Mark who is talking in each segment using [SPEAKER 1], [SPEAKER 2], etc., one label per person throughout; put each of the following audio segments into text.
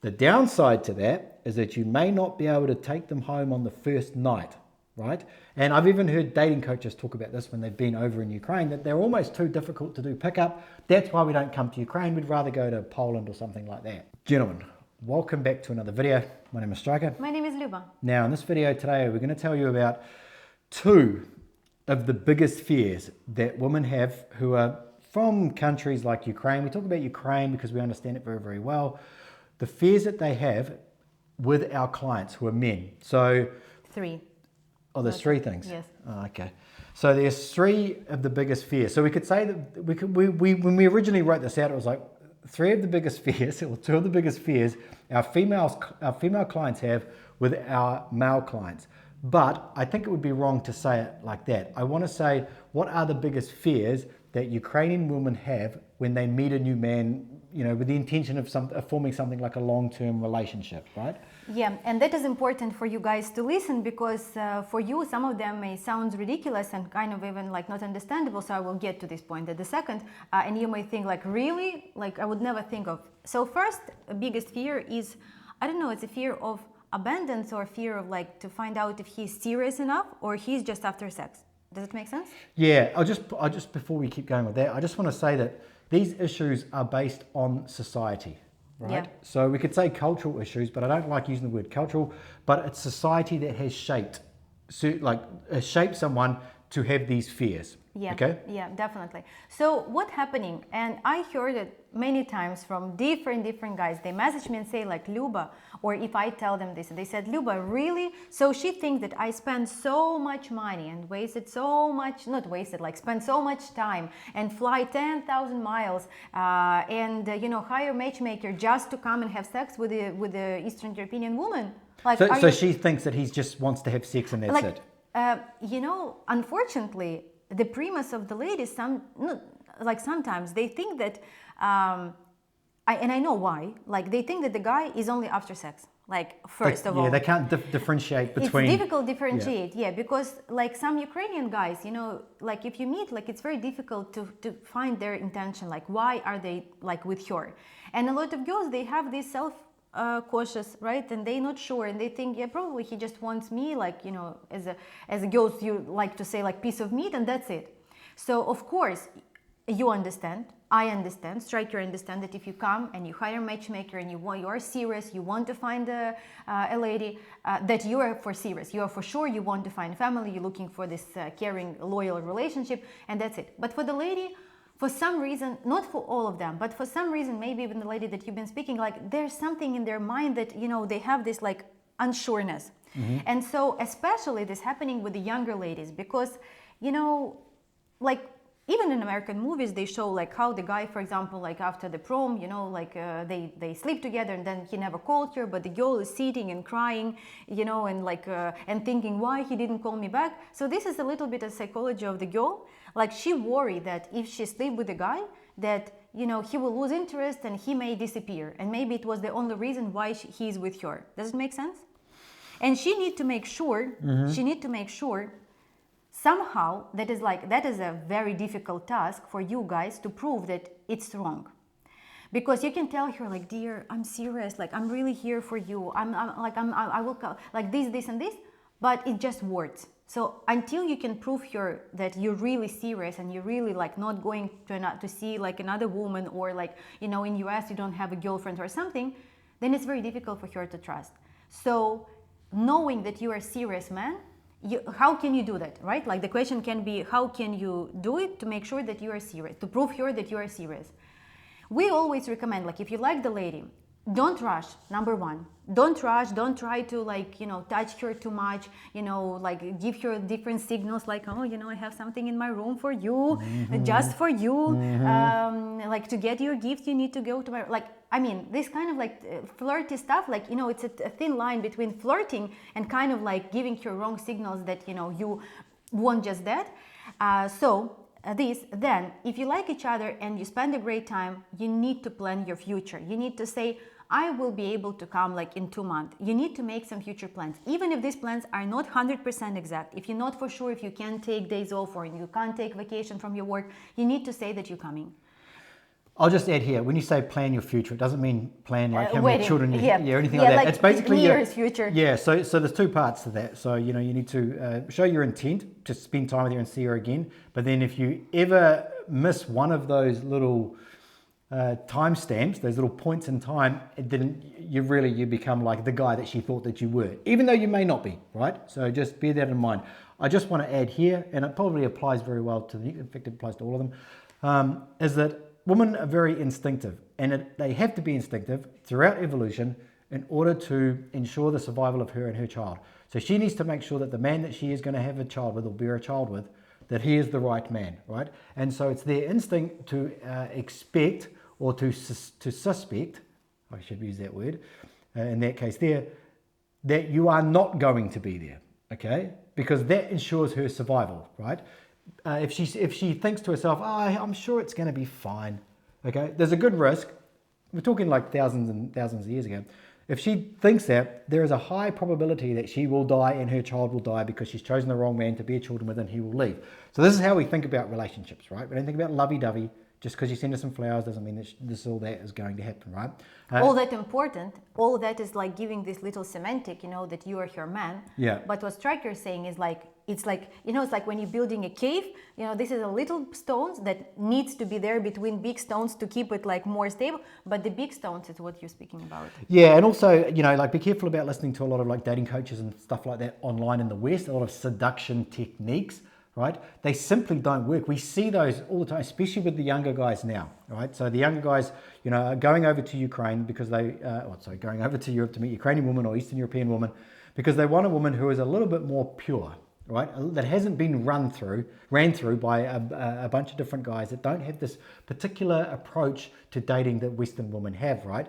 [SPEAKER 1] The downside to that is that you may not be able to take them home on the first night, right? And I've even heard dating coaches talk about this when they've been over in Ukraine, that they're almost too difficult to do pickup. That's why we don't come to Ukraine. We'd rather go to Poland or something like that. Gentlemen, welcome back to another video. My name is Stryker.
[SPEAKER 2] My name is Luba.
[SPEAKER 1] Now, in this video today, we're going to tell you about two of the biggest fears that women have who are from countries like Ukraine. We talk about Ukraine because we understand it very, very well. The fears that they have with our clients who are men. So,
[SPEAKER 2] Three.
[SPEAKER 1] oh, there's three things.
[SPEAKER 2] Yes.
[SPEAKER 1] Oh, okay. So there's three of the biggest fears. So we could say that when we originally wrote this out, it was like three of the biggest fears, or two of the biggest fears our female clients have with our male clients. But I think it would be wrong to say it like that. I want to say, what are the biggest fears that Ukrainian women have when they meet a new man, you know, with the intention of forming something like a long-term relationship, right?
[SPEAKER 2] Yeah, and that is important for you guys to listen, because for you, some of them may sound ridiculous and kind of even like not understandable. So I will get to this point at a second. And you may think like, really? Like I would never think of. So first, biggest fear is, I don't know, it's a fear of abundance or fear of like to find out if he's serious enough or he's just after sex. Does it make sense?
[SPEAKER 1] Yeah, I just before we keep going with that, I just want to say that these issues are based on society, right?
[SPEAKER 2] Yeah.
[SPEAKER 1] So we could say cultural issues, but I don't like using the word cultural, but it's society that has shaped someone to have these fears.
[SPEAKER 2] Yeah,
[SPEAKER 1] okay?
[SPEAKER 2] Yeah, definitely. So what's happening, and I heard it many times from different guys, they message me and say like, Luba, or if I tell them this, they said, Luba, really? So she thinks that I spend so much money and wasted so much, not wasted, like spend so much time and fly 10,000 miles and, you know, hire a matchmaker just to come and have sex with the Eastern European woman. Like,
[SPEAKER 1] so she thinks that he just wants to have sex and that's
[SPEAKER 2] like,
[SPEAKER 1] it.
[SPEAKER 2] You know, unfortunately, the premise of the ladies, sometimes they think that, and I know why, like they think that the guy is only after sex, like first of all.
[SPEAKER 1] Yeah, they can't differentiate between.
[SPEAKER 2] It's difficult to differentiate, yeah, because like some Ukrainian guys, you know, like if you meet, like it's very difficult to find their intention, like why are they like with her? And a lot of girls, they have this cautious, right, and they're not sure, and they think, yeah, probably he just wants me, like, you know, as a girls you like to say, like piece of meat, and that's it. So of course you understand, I understand, Stryker understand that if you come and you hire a matchmaker and you are serious, you want to find a lady, that you are for serious, you are for sure, you want to find family, you're looking for this caring, loyal relationship, and that's it. But for the lady, for some reason, not for all of them, but for some reason, maybe even the lady that you've been speaking, like there's something in their mind that, you know, they have this like unsureness. Mm-hmm. And so especially this happening with the younger ladies, because, you know, like even in American movies, they show like how the guy, for example, like after the prom, you know, like they sleep together and then he never called her, but the girl is sitting and crying, you know, and like and thinking why he didn't call me back. So this is a little bit of psychology of the girl. Like she worried that if she sleep with a guy, that, you know, he will lose interest and he may disappear. And maybe it was the only reason why he's with her. Does it make sense? And she need to make sure, somehow that is a very difficult task for you guys to prove that it's wrong. Because you can tell her like, dear, I'm serious, like I'm really here for you. I will call, like this and this, but it's just words. So until you can prove her that you're really serious and you're really like not going to see like another woman, or like, you know, in US you don't have a girlfriend or something, then it's very difficult for her to trust. So knowing that you are a serious man, how can you do that, right? Like the question can be, how can you do it to make sure that you are serious, to prove her that you are serious? We always recommend, like if you like the lady, don't rush, number one. Don't rush, don't try to like, you know, touch her too much, you know, like give her different signals like, oh, you know, I have something in my room for you, just for you. Like to get your gift, you need to go to my, like, I mean, this kind of like flirty stuff, like, you know, it's a thin line between flirting and kind of like giving her wrong signals that, you know, you want just that. Then if you like each other and you spend a great time, you need to plan your future. You need to say, I will be able to come like in 2 months. You need to make some future plans. Even if these plans are not 100% exact, if you're not for sure, if you can't take days off or you can't take vacation from your work, you need to say that you're coming.
[SPEAKER 1] I'll just add here, when you say plan your future, it doesn't mean plan like how
[SPEAKER 2] wedding,
[SPEAKER 1] many children you
[SPEAKER 2] yeah.
[SPEAKER 1] or anything
[SPEAKER 2] Yeah,
[SPEAKER 1] like that.
[SPEAKER 2] like
[SPEAKER 1] It's basically
[SPEAKER 2] years future.
[SPEAKER 1] Yeah, so there's two parts to that. So, you need to show your intent to spend time with her and see her again. But then if you ever miss one of those little timestamps, those little points in time, then you become like the guy that she thought that you were, even though you may not be, right? So just bear that in mind. I just want to add here, and it probably applies very well in fact, it applies to all of them, is that women are very instinctive, and they have to be instinctive throughout evolution in order to ensure the survival of her and her child. So she needs to make sure that the man that she is going to have a child with or bear a child with, that he is the right man, right? And so it's their instinct to expect or to suspect, I should use that word, in that case there, that you are not going to be there, okay? Because that ensures her survival, right? If she thinks to herself, I'm sure it's going to be fine, okay? There's a good risk. We're talking like thousands and thousands of years ago. If she thinks that, there is a high probability that she will die and her child will die because she's chosen the wrong man to bear children with and he will leave. So this is how we think about relationships, right? We don't think about lovey-dovey. Just because you send her some flowers doesn't mean that all that is going to happen, right?
[SPEAKER 2] All that important, all that is like giving this little semantic, that you are her man.
[SPEAKER 1] Yeah.
[SPEAKER 2] But what Stryker is saying is like, it's like when you're building a cave, this is a little stones that needs to be there between big stones to keep it like more stable. But the big stones is what you're speaking about.
[SPEAKER 1] Yeah, and also, like be careful about listening to a lot of like dating coaches and stuff like that online in the West, a lot of seduction techniques. Right? They simply don't work. We see those all the time, especially with the younger guys now, right? So the younger guys, are going over to Ukraine because going over to Europe to meet Ukrainian woman or Eastern European woman because they want a woman who is a little bit more pure, right? That hasn't been ran through by a bunch of different guys that don't have this particular approach to dating that Western women have, right?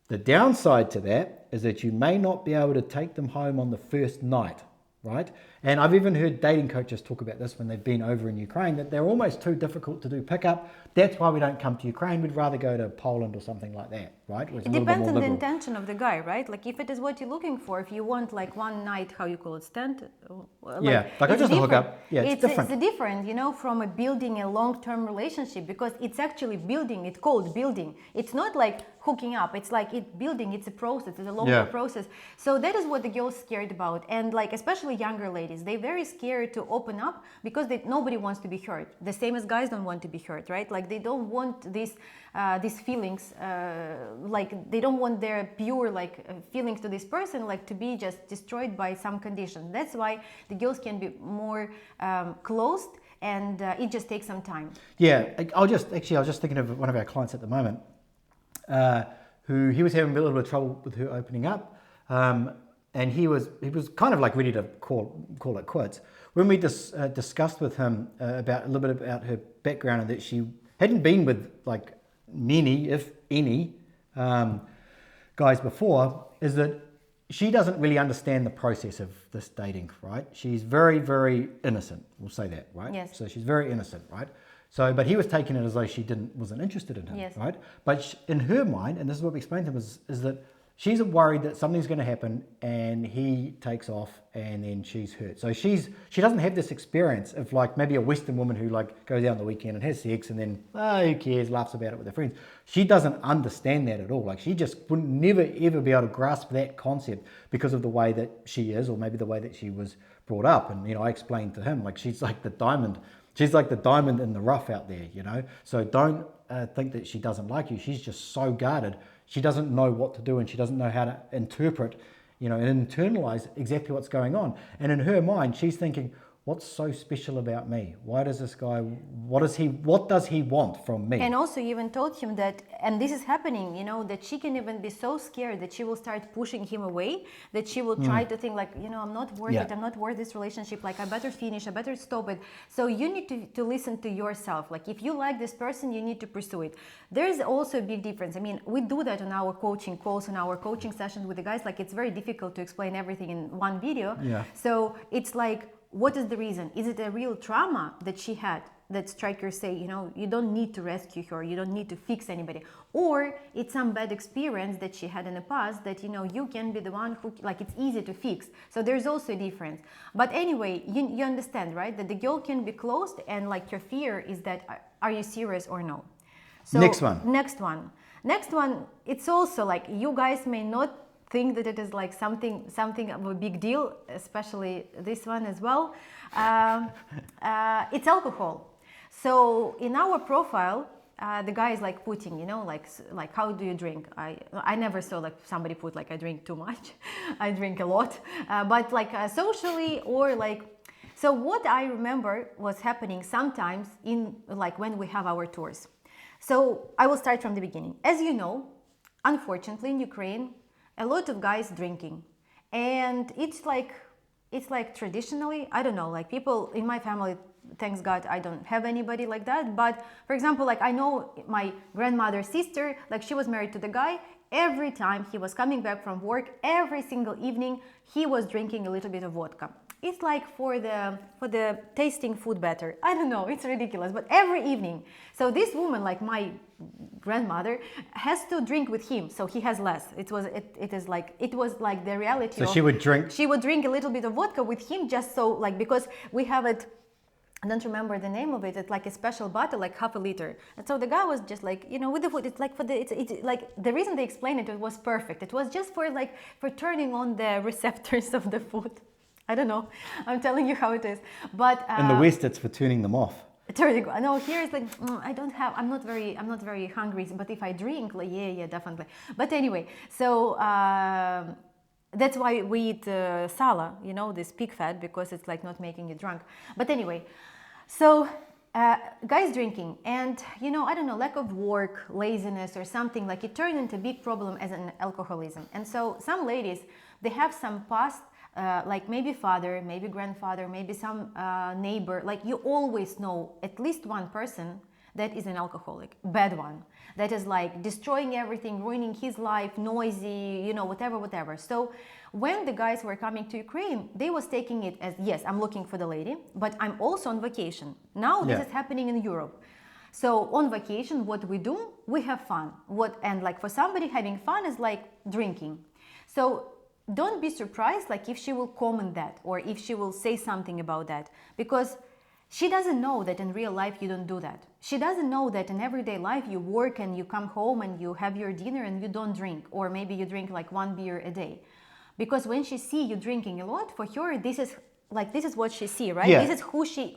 [SPEAKER 1] The downside to that is that you may not be able to take them home on the first night, right? And I've even heard dating coaches talk about this when they've been over in Ukraine, that they're almost too difficult to do pickup. That's why we don't come to Ukraine. We'd rather go to Poland or something like that, right?
[SPEAKER 2] It depends on the intention of the guy, right? Like if it is what you're looking for, if you want like one night, how you call it, stand?
[SPEAKER 1] Like just a hookup. Yeah, it's different.
[SPEAKER 2] It's different, from building a long-term relationship because it's actually building. It's called building. It's not like hooking up. It's like building. It's a process. It's a longer process. So that is what the girls scared about. And like especially younger ladies, they're very scared to open up because nobody wants to be hurt. The same as guys don't want to be hurt, right? Like they don't want these feelings, like they don't want their pure feelings to this person like to be just destroyed by some condition. That's why the girls can be more closed, and it just takes some time.
[SPEAKER 1] Yeah, I was just thinking of one of our clients at the moment, who he was having a little bit of trouble with her opening up, and he was kind of like ready to call it quits. When we discussed with him about a little bit about her background and that she hadn't been with like many, if any, guys before, is that she doesn't really understand the process of this dating, right? She's very, very innocent. We'll say that, right?
[SPEAKER 2] Yes.
[SPEAKER 1] So she's very innocent, right? So, but he was taking it as though she wasn't interested in him,
[SPEAKER 2] yes.
[SPEAKER 1] right? But in her mind, and this is what we explained to him, is that she's worried that something's going to happen and he takes off and then she's hurt. So she doesn't have this experience of like maybe a Western woman who like goes out on the weekend and has sex and then who cares, laughs about it with her friends. She doesn't understand that at all. Like she just would never ever be able to grasp that concept because of the way that she is, or maybe the way that she was brought up. And I explained to him like she's like the diamond in the rough out there, So don't think that she doesn't like you. She's just so guarded. She doesn't know what to do, and she doesn't know how to interpret, and internalize exactly what's going on. And in her mind, she's thinking, what's so special about me? Why does this guy, what does he want from me?
[SPEAKER 2] And also you even told him that, and this is happening, that she can even be so scared that she will start pushing him away, that she will try to think like, I'm not worth it, I'm not worth this relationship, like I better finish, I better stop it. So you need to listen to yourself. Like if you like this person, you need to pursue it. There's also a big difference. I mean, we do that on our coaching calls, on our coaching sessions with the guys. Like it's very difficult to explain everything in one video.
[SPEAKER 1] Yeah.
[SPEAKER 2] So it's like, what is the reason? Is it a real trauma that she had? That strikers say, you don't need to rescue her, you don't need to fix anybody. Or it's some bad experience that she had in the past that, you can be the one who, like, it's easy to fix. So there's also a difference. But anyway, you understand, right? That the girl can be closed and like your fear is that, are you serious or no? So
[SPEAKER 1] Next one.
[SPEAKER 2] Next one, it's also like, you guys may not think that it is like something of a big deal, especially this one as well. It's alcohol. So in our profile, the guy is like putting, you know, like how do you drink? I never saw like somebody put like I drink too much, I drink a lot, but like socially or like. So what I remember was happening sometimes in like when we have our tours. So I will start from the beginning. As you know, unfortunately in Ukraine, a lot of guys drinking, and it's like traditionally, I don't know, like people in my family, thanks God I don't have anybody like that, but for example, like I know my grandmother's sister, like she was married to the guy. Every time he was coming back from work, every single evening he was drinking a little bit of vodka. It's like for the tasting food better. I don't know, it's ridiculous, but every evening. So this woman, like my grandmother, has to drink with him, so he has less. It was like the reality.
[SPEAKER 1] So she would drink.
[SPEAKER 2] She would drink a little bit of vodka with him, just so like, because we have it. I don't remember the name of it. It's like a special bottle, like half a liter. And so the guy was just like, you know, with the food, it's like it's like the reason they explained it, it was perfect. It was just for turning on the receptors of the food. I don't know. I'm telling you how it is. But
[SPEAKER 1] in the West, it's for turning them off.
[SPEAKER 2] No, here it's like I'm not very hungry. But if I drink, like, yeah, definitely. But anyway, so that's why we eat sala, you know, this pig fat, because it's like not making you drunk. But anyway, so guys drinking, and you know, I don't know, lack of work, laziness, or something, like it turned into a big problem as an alcoholism. And so some ladies, they have some past. Like maybe father, maybe grandfather, maybe some neighbor, like you always know at least one person that is an alcoholic, bad one, that is like destroying everything, ruining his life, noisy, you know, whatever. So when the guys were coming to Ukraine, they was taking it as, yes, I'm looking for the lady, but I'm also on vacation. Now this is happening in Europe. So on vacation, what we do, we have fun. And like for somebody, having fun is like drinking. So don't be surprised like if she will comment that, or if she will say something about that, because she doesn't know that in real life you don't do that. She doesn't know that in everyday life you work and you come home and you have your dinner and you don't drink, or maybe you drink like 1 beer a day. Because when she see you drinking a lot, for her this is what she see, right?
[SPEAKER 1] Yeah.
[SPEAKER 2] This is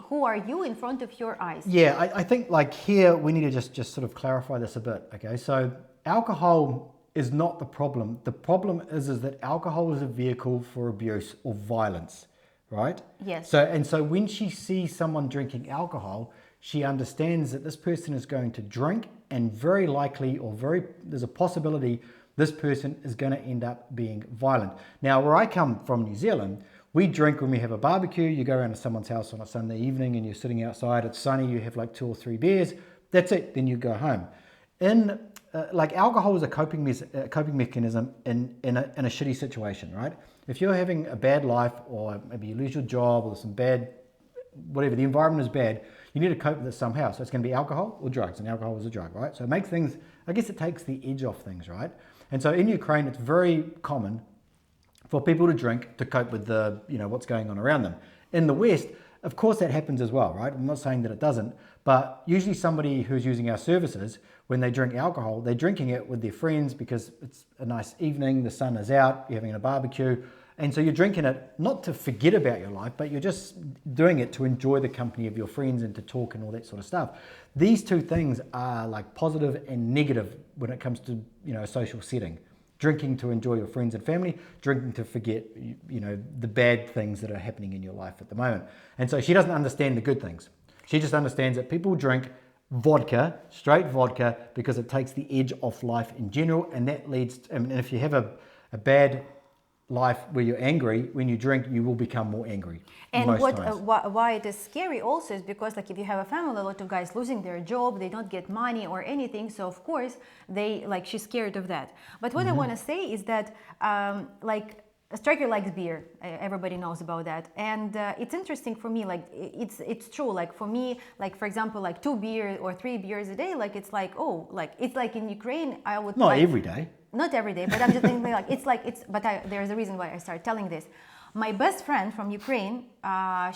[SPEAKER 2] who are you in front of your eyes.
[SPEAKER 1] Yeah, I think like here we need to just sort of clarify this a bit. Okay, so alcohol is not the problem. The problem is that alcohol is a vehicle for abuse or violence, right?
[SPEAKER 2] Yes.
[SPEAKER 1] So when she sees someone drinking alcohol, she understands that this person is going to drink, and very likely, there's a possibility this person is going to end up being violent. Now, where I come from, New Zealand, we drink when we have a barbecue. You go around to someone's house on a Sunday evening and you're sitting outside, it's sunny, you have like 2 or 3 beers, that's it, then you go home. Like alcohol is a coping mechanism in a shitty situation, right? If you're having a bad life, or maybe you lose your job, or some bad, whatever, the environment is bad, you need to cope with it somehow. So it's going to be alcohol or drugs, and alcohol is a drug, right? So it makes things, I guess it takes the edge off things, right? And so in Ukraine, it's very common for people to drink to cope with the, you know, what's going on around them. In the West, of course that happens as well, right? I'm not saying that it doesn't, but usually somebody who's using our services, when they drink alcohol, they're drinking it with their friends because it's a nice evening, the sun is out, you're having a barbecue, and so you're drinking it not to forget about your life, but you're just doing it to enjoy the company of your friends and to talk and all that sort of stuff. These two things are like positive and negative when it comes to, you know, a social setting. Drinking to enjoy your friends and family, drinking to forget, you know, the bad things that are happening in your life at the moment. And so she doesn't understand the good things. She just understands that people drink vodka, straight vodka, because it takes the edge off life in general, and that leads to, and if you have a bad life where you're angry, when you drink, you will become more angry.
[SPEAKER 2] And why it is scary also is because, like, if you have a family, a lot of guys losing their job, they don't get money or anything, so of course they, like, she's scared of that. But what I want to say is that like, a stryker likes beer. Everybody knows about that, and it's interesting for me. Like, it's true. Like, for me, like, for example, like 2 beers or 3 beers a day. Like, it's like, oh, like, it's like in Ukraine, I would
[SPEAKER 1] not every day.
[SPEAKER 2] Not every day, but I'm just thinking like it's. But there's a reason why I started telling this. My best friend from Ukraine,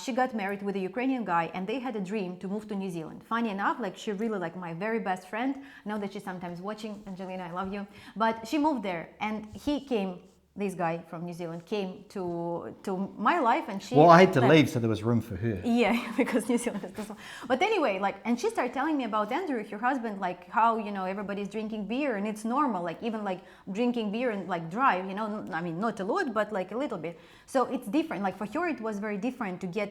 [SPEAKER 2] she got married with a Ukrainian guy, and they had a dream to move to New Zealand. Funny enough, like she really like my very best friend. I know that she's sometimes watching. Angelina, I love you. But she moved there, and he came. This guy from New Zealand came to my life, and she.
[SPEAKER 1] Well, I had to leave, so there was room for her.
[SPEAKER 2] Yeah, because New Zealand is this one. But anyway, like, and she started telling me about Andrew, her husband, like how, you know, everybody's drinking beer and it's normal, like even like drinking beer and like drive, you know, I mean, not a lot, but like a little bit. So it's different. Like for her, it was very different to get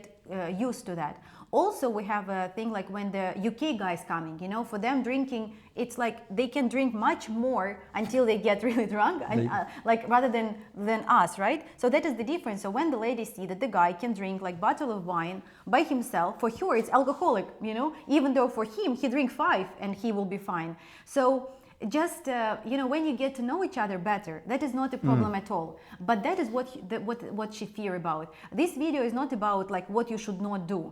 [SPEAKER 2] used to that. Also, we have a thing like when the UK guys coming, you know, for them drinking, it's like they can drink much more until they get really drunk, and like rather than us, right? So that is the difference. So when the ladies see that the guy can drink like bottle of wine by himself, for sure it's alcoholic, you know, even though for him he drink 5 and he will be fine. So just you know, when you get to know each other better, that is not a problem at all. But that is what she fear about. This video is not about like what you should not do.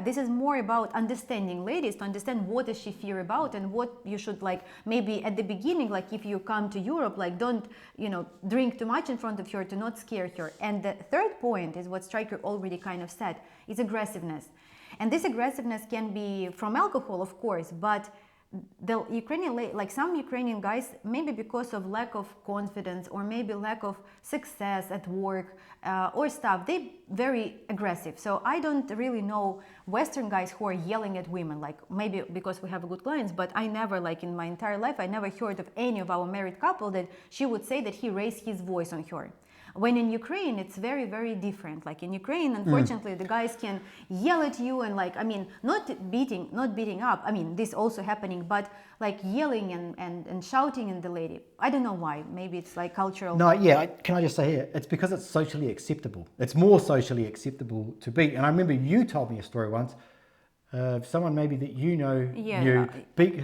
[SPEAKER 2] This is more about understanding ladies, to understand what does she fear about and what you should like maybe at the beginning, like if you come to Europe, like don't, you know, drink too much in front of her to not scare her. And the third point is what Stryker already kind of said, is aggressiveness. And this aggressiveness can be from alcohol, of course, but the Ukrainian, like some Ukrainian guys, maybe because of lack of confidence or maybe lack of success at work or stuff, they very aggressive. So I don't really know Western guys who are yelling at women, like maybe because we have good clients, but I never, like in my entire life, I never heard of any of our married couple that she would say that he raised his voice on her. When in Ukraine, it's very, very different. Like in Ukraine, unfortunately, the guys can yell at you and like, I mean, not beating up. I mean, this also happening, but like yelling and shouting at the lady. I don't know why. Maybe it's like cultural.
[SPEAKER 1] No, yeah. Can I just say here, it's because it's socially acceptable. It's more socially acceptable to beat. And I remember you told me a story once. Someone maybe that you know knew beat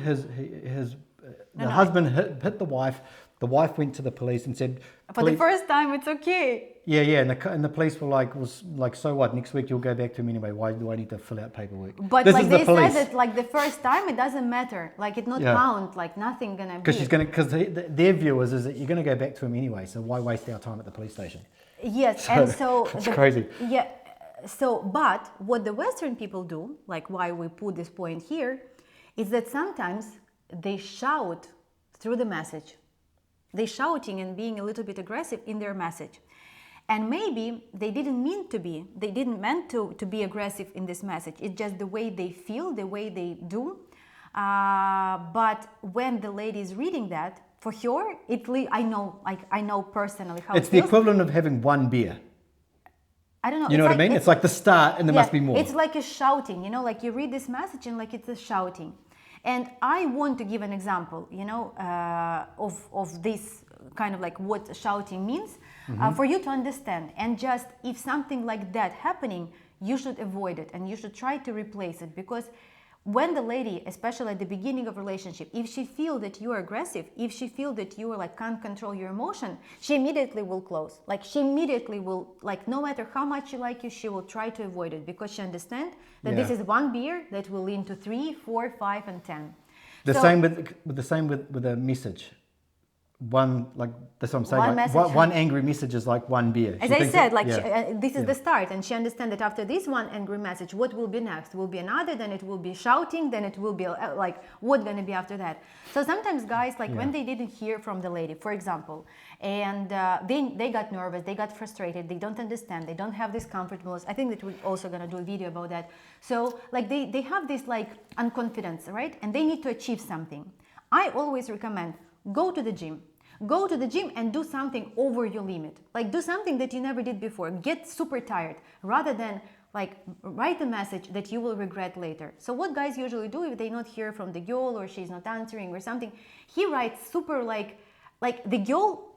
[SPEAKER 1] the husband hit the wife. The wife went to the police and said,
[SPEAKER 2] for the first time, it's okay.
[SPEAKER 1] Yeah, and the police were like, so what? Next week you'll go back to him anyway. Why do I need to fill out paperwork?
[SPEAKER 2] But this like they said that like the first time it doesn't matter. Like it not count. Like nothing gonna be. Because
[SPEAKER 1] their view is that you're gonna go back to him anyway. So why waste our time at the police station?
[SPEAKER 2] Yes, and so
[SPEAKER 1] it's crazy.
[SPEAKER 2] Yeah. So, but what the Western people do, like why we put this point here, is that sometimes they shout through the message. They shouting and being a little bit aggressive in their message. And maybe they didn't mean to be, they didn't meant to be aggressive in this message. It's just the way they feel, the way they do. But when the lady is reading that, for sure, I know personally how
[SPEAKER 1] it's the equivalent of having one beer.
[SPEAKER 2] I don't know.
[SPEAKER 1] You know what I mean? It's like the start and there must be more.
[SPEAKER 2] It's like a shouting, you know, like you read this message and like it's a shouting. And I want to give an example, you know, of this kind of like what shouting means for you to understand. And just if something like that happening, you should avoid it and you should try to replace it. Because when the lady, especially at the beginning of relationship, if she feels that you are aggressive, if she feels that you are like can't control your emotion, she immediately will close. Like she immediately will, like no matter how much she like you, she will try to avoid it because she understands that this is one beer that will lead to 3, 4, 5, and 10.
[SPEAKER 1] Same with a message. One, like that's what I'm saying. One angry message is like one beer.
[SPEAKER 2] As I said, like this is the start, and she understands that after this one angry message, what will be next? Will be another, then it will be shouting, then it will be like what gonna be after that? So sometimes guys, like when they didn't hear from the lady, for example, and they got nervous, they got frustrated, they don't understand, they don't have this comfortableness. I think that we're also gonna do a video about that. So like they have this like unconfidence, right? And they need to achieve something. I always recommend go to the gym. Go to the gym and do something over your limit. Like do something that you never did before. Get super tired rather than like write a message that you will regret later. So what guys usually do if they not hear from the girl or she's not answering or something, he writes super like the girl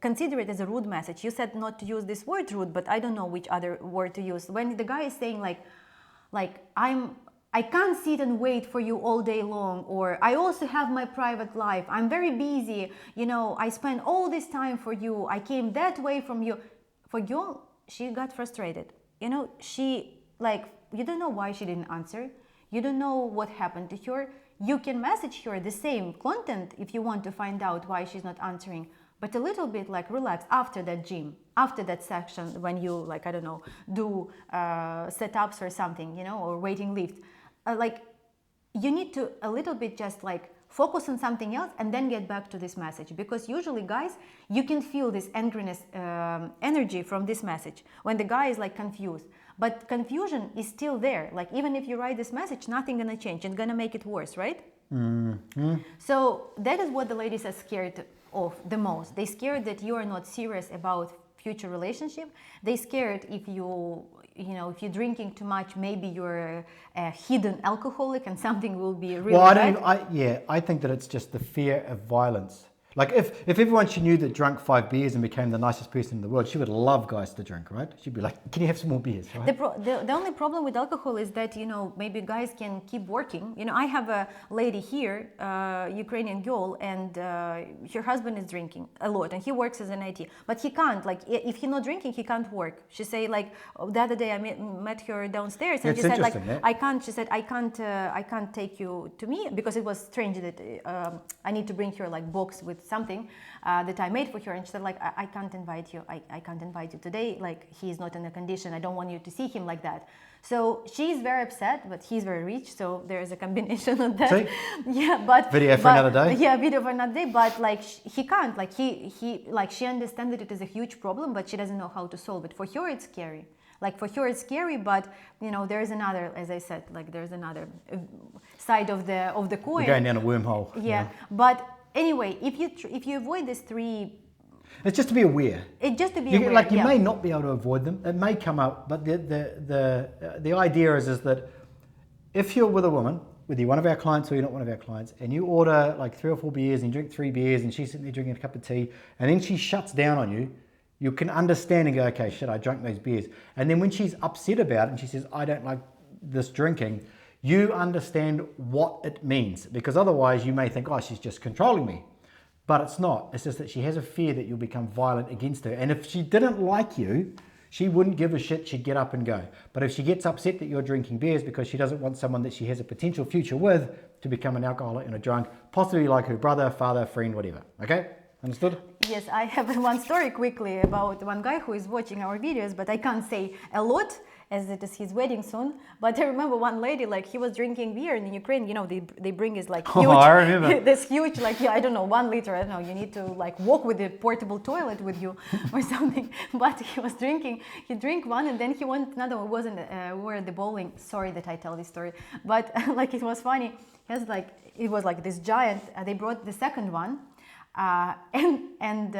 [SPEAKER 2] consider it as a rude message. You said not to use this word rude, but I don't know which other word to use. When the guy is saying like I can't sit and wait for you all day long, or I also have my private life. I'm very busy. You know, I spend all this time for you. I came that way from you. For you, she got frustrated. You know, she like, you don't know why she didn't answer. You don't know what happened to her. You can message her the same content if you want to find out why she's not answering. but a little bit like relaxed after that gym, after that section when you like, I don't know, do sit-ups or something, you know, or weighting lift. Like you need to a little bit just like focus on something else and then get back to this message, because usually guys, you can feel this angriness energy from this message when the guy is like confused, but confusion is still there. Like even if you write this message, nothing gonna change, it's gonna make it worse, right? Mm-hmm. So that is what the ladies are scared of the most. They scared that you are not serious about future relationship. They scared if if you're drinking too much, maybe you're a hidden alcoholic and something will be really bad.
[SPEAKER 1] I think that it's just the fear of violence. Like if everyone she knew that drank 5 beers and became the nicest person in the world, she would love guys to drink, right? She'd be like, can you have some more beers, right?
[SPEAKER 2] The only problem with alcohol is that, maybe guys can keep working. I have a lady here, Ukrainian girl, and her husband is drinking a lot and he works as an IT, but he can't, like, if he's not drinking, he can't work. She say, like, the other day I met her downstairs and she said, like, I can't take you to me, because it was strange that I need to bring her like box with something that I made for her, and she said, like, I can't invite you. I can't invite you today. Like, he's not in a condition. I don't want you to see him like that. So she's very upset, but he's very rich, so there is a combination of that.
[SPEAKER 1] See?
[SPEAKER 2] Yeah, but
[SPEAKER 1] video for another day.
[SPEAKER 2] Yeah, video for another day. But like he can't. Like she understands that it is a huge problem, but she doesn't know how to solve it. For her, it's scary. Like for her, it's scary, but there is another, as I said, like there's another side of the coin.
[SPEAKER 1] You're going down a wormhole.
[SPEAKER 2] Yeah. But anyway, if you avoid these three,
[SPEAKER 1] it's just to be aware.
[SPEAKER 2] It's just to be aware.
[SPEAKER 1] Like you may not be able to avoid them. It may come up, but the idea is that if you're with a woman, whether you're one of our clients or you're not one of our clients, and you order like 3 or 4 beers and you drink 3 beers and she's sitting there drinking a cup of tea, and then she shuts down on you, you can understand and go, okay, shit, I drank those beers. And then when she's upset about it and she says, I don't like this drinking, you understand what it means, because otherwise you may think, oh, she's just controlling me. But it's not. It's just that she has a fear that you'll become violent against her. And if she didn't like you, she wouldn't give a shit. She'd get up and go. But if she gets upset that you're drinking beers because she doesn't want someone that she has a potential future with to become an alcoholic and a drunk, possibly like her brother, father, friend, whatever. Okay? Understood?
[SPEAKER 2] Yes, I have one story quickly about one guy who is watching our videos, but I can't say a lot as it is his wedding soon. But I remember one lady, like, he was drinking beer in Ukraine, they bring his like huge,
[SPEAKER 1] I remember.
[SPEAKER 2] this huge, like, I don't know, 1 liter, I don't know, you need to like walk with a portable toilet with you or something. But he was drinking, he drank one and then he went another one. It wasn't, we were at the bowling, sorry that I tell this story, but like it was funny. It was like this giant, they brought the second one. And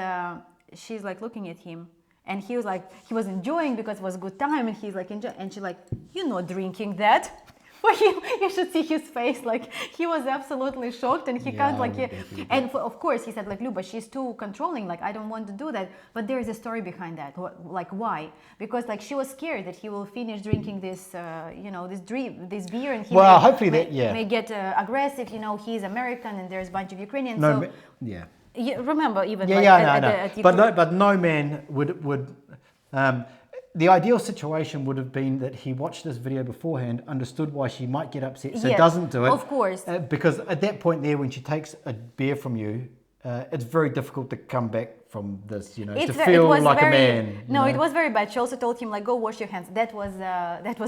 [SPEAKER 2] she's like looking at him, and he was enjoying because it was a good time, and he's like enjoying, and she's like, you're not drinking that. For him, you should see his face, like he was absolutely shocked, and he can't like, and of course he said, like, Luba, she's too controlling, like I don't want to do that. But there is a story behind that, like why? Because like she was scared that he will finish drinking this, this beer, and he may get aggressive. He's American, and there's a bunch of Ukrainians. Yeah, remember even
[SPEAKER 1] but no man would the ideal situation would have been that he watched this video beforehand, understood why she might get upset, so doesn't do it.
[SPEAKER 2] Of course.
[SPEAKER 1] Because at that point there, when she takes a beer from you, it's very difficult to come back from this, to feel like a man.
[SPEAKER 2] No, it was very bad. She also told him, like, go wash your hands. That was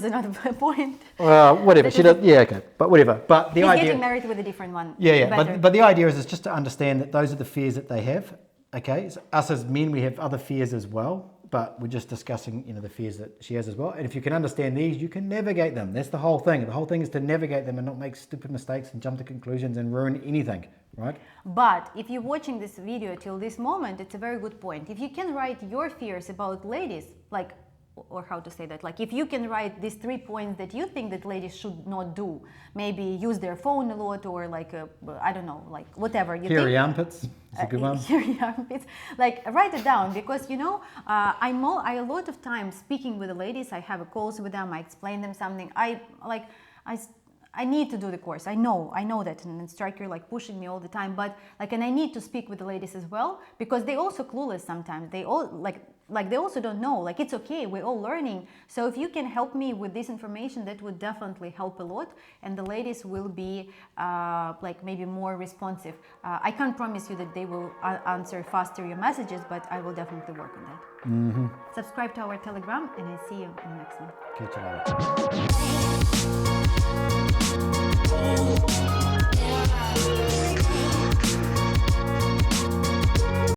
[SPEAKER 2] another point.
[SPEAKER 1] Whatever. Okay. But whatever. But the
[SPEAKER 2] He's
[SPEAKER 1] idea...
[SPEAKER 2] getting married with a different one.
[SPEAKER 1] Yeah. But the idea is just to understand that those are the fears that they have. Okay? So us as men, we have other fears as well. But we're just discussing, the fears that she has as well. And if you can understand these, you can navigate them. That's the whole thing. The whole thing is to navigate them and not make stupid mistakes and jump to conclusions and ruin anything, right?
[SPEAKER 2] But if you're watching this video till this moment, it's a very good point. If you can write your fears about ladies, like, or how to say that, like if you can write these 3 points that you think that ladies should not do, maybe use their phone a lot, or like, I don't know, like whatever you think.
[SPEAKER 1] Hairy armpits. It's a good one.
[SPEAKER 2] Hairy armpits. Like, write it down, because I a lot of times speaking with the ladies, I have calls with them, I explain them something. I need to do the course. I know that, and Stryker like pushing me all the time. But like, and I need to speak with the ladies as well, because they also clueless sometimes. They all like they also don't know. Like, it's okay. We're all learning. So if you can help me with this information, that would definitely help a lot, and the ladies will be like maybe more responsive. I can't promise you that they will answer faster your messages, but I will definitely work on that.
[SPEAKER 1] Mm-hmm.
[SPEAKER 2] Subscribe to our Telegram, and I see you in the next one.
[SPEAKER 1] Catch you later.
[SPEAKER 3] Yeah.